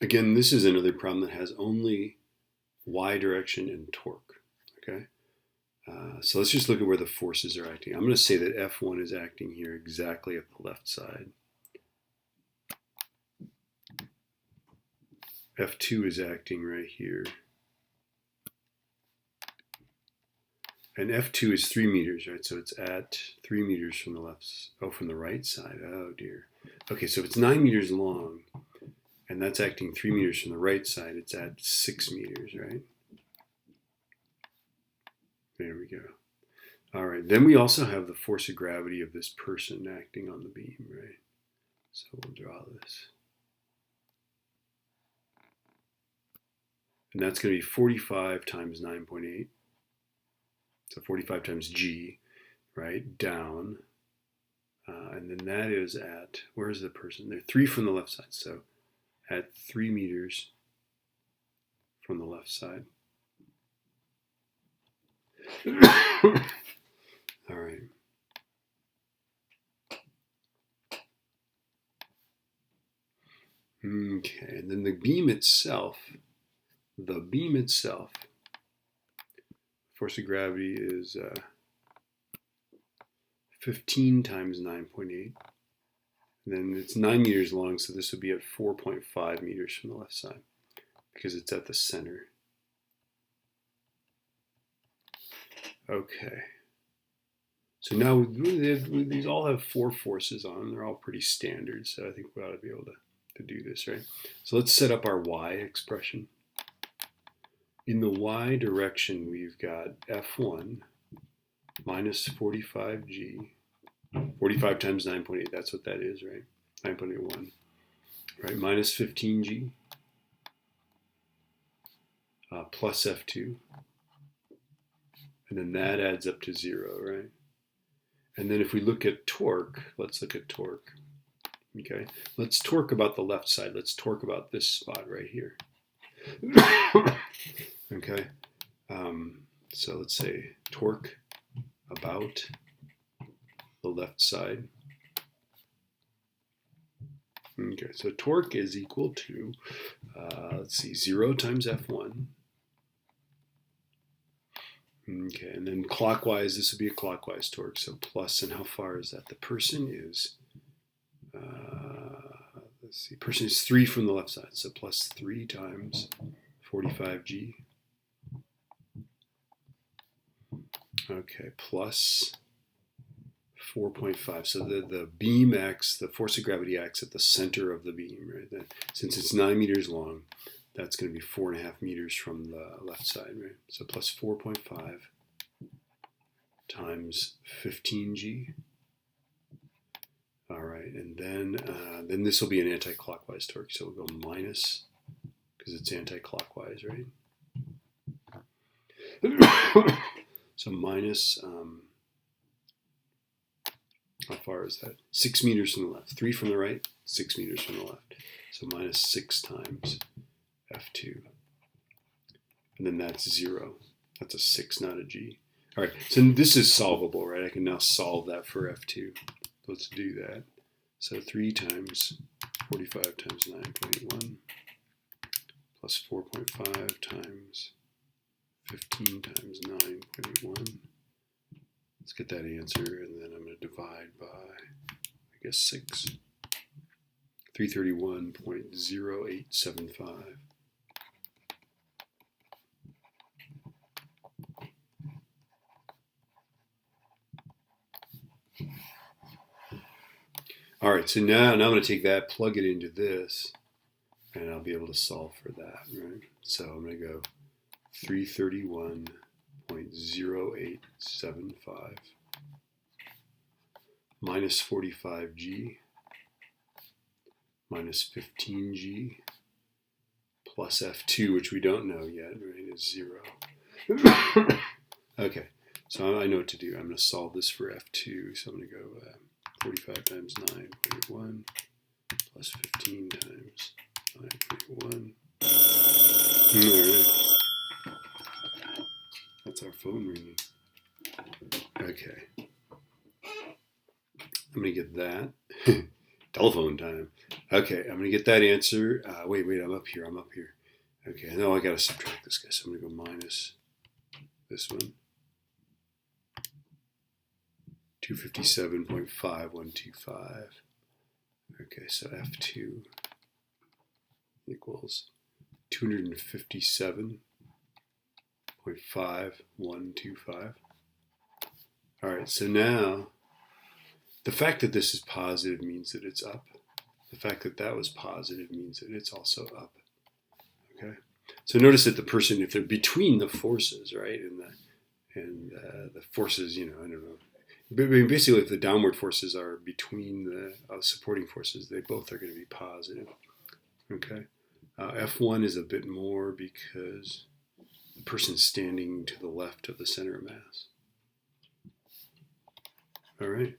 Again, this is another problem that has only y direction and torque. Okay, so let's just look at where the forces are acting. I'm going to say that F1 is acting here exactly at the left side. F2 is acting right here. And F2 is 3 meters, right? So it's at 3 meters from the from the right side. Oh dear. Okay, so if it's 9 meters long, and that's acting 3 meters from the right side, it's at 6 meters, right? There we go. All right, then we also have the force of gravity of this person acting on the beam, right? So we'll draw this. And that's going to be 45 times 9.8. So 45 times G, right, down. And then that is at, where's the person? They're 3 from the left side. So at 3 meters from the left side. All right. Okay, and then the beam itself, force of gravity is 15 times 9.8. And then it's 9 meters long, so this would be at 4.5 meters from the left side because it's at the center. Okay. So now these all have 4 forces on them. They're all pretty standard, so I think we ought to be able to do this, right? So let's set up our y expression. In the y direction, we've got F1 minus 45G, 45 times 9.8, that's what that is, right? 9.81, right? Minus 15G plus F2, and then that adds up to 0, right? And then if we look at torque, let's look at torque. Okay, let's torque about the left side. Let's torque about this spot right here. Okay, so let's say torque about the left side. Okay, so torque is equal to, let's see, 0 times F1. Okay, and then clockwise, this would be a clockwise torque, so plus, and how far is that? The person is, let's see, person is 3 from the left side, so plus 3 times 45G. Okay, plus 4.5. So the beam acts, the force of gravity acts at the center of the beam, right? Since it's 9 meters long, that's going to be 4.5 meters from the left side, right? So plus 4.5 times 15G. All right, and then this will be an anti-clockwise torque, so we'll go minus, because it's anti-clockwise, right? So minus, how far is that? 6 meters from the left. 3 from the right, 6 meters from the left. So minus 6 times F2. And then that's 0. That's a 6, not a G. All right, so this is solvable, right? I can now solve that for F2. Let's do that. So 3 times 45 times 9.1 plus 4.5 times 15 times 9.1. Let's get that answer, and then I'm going to divide by, I guess, 6. 331.0875. All right, so now I'm going to take that, plug it into this, and I'll be able to solve for that, right? So I'm going to go 331.0875 minus 45G minus 15G plus F2, which we don't know yet, right, is 0. Okay, so I know what to do. I'm going to solve this for F2, so I'm going to go 45 times 9.1 plus 15 times 9.1. All right. That's our phone ringing. Okay. I'm going to get that. Telephone time. Okay, I'm going to get that answer. Wait, I'm up here. Okay, now I got to subtract this guy. So I'm going to go minus this one. 257.5125. Okay, so F2 equals 257.5125. All right, so now the fact that this is positive means that it's up. The fact that that was positive means that it's also up. Okay, so notice that the person, if they're between the forces, right, and the forces, I don't know. But basically, if the downward forces are between the supporting forces, they both are going to be positive. Okay, F1 is a bit more because the person's standing to the left of the center of mass. All right.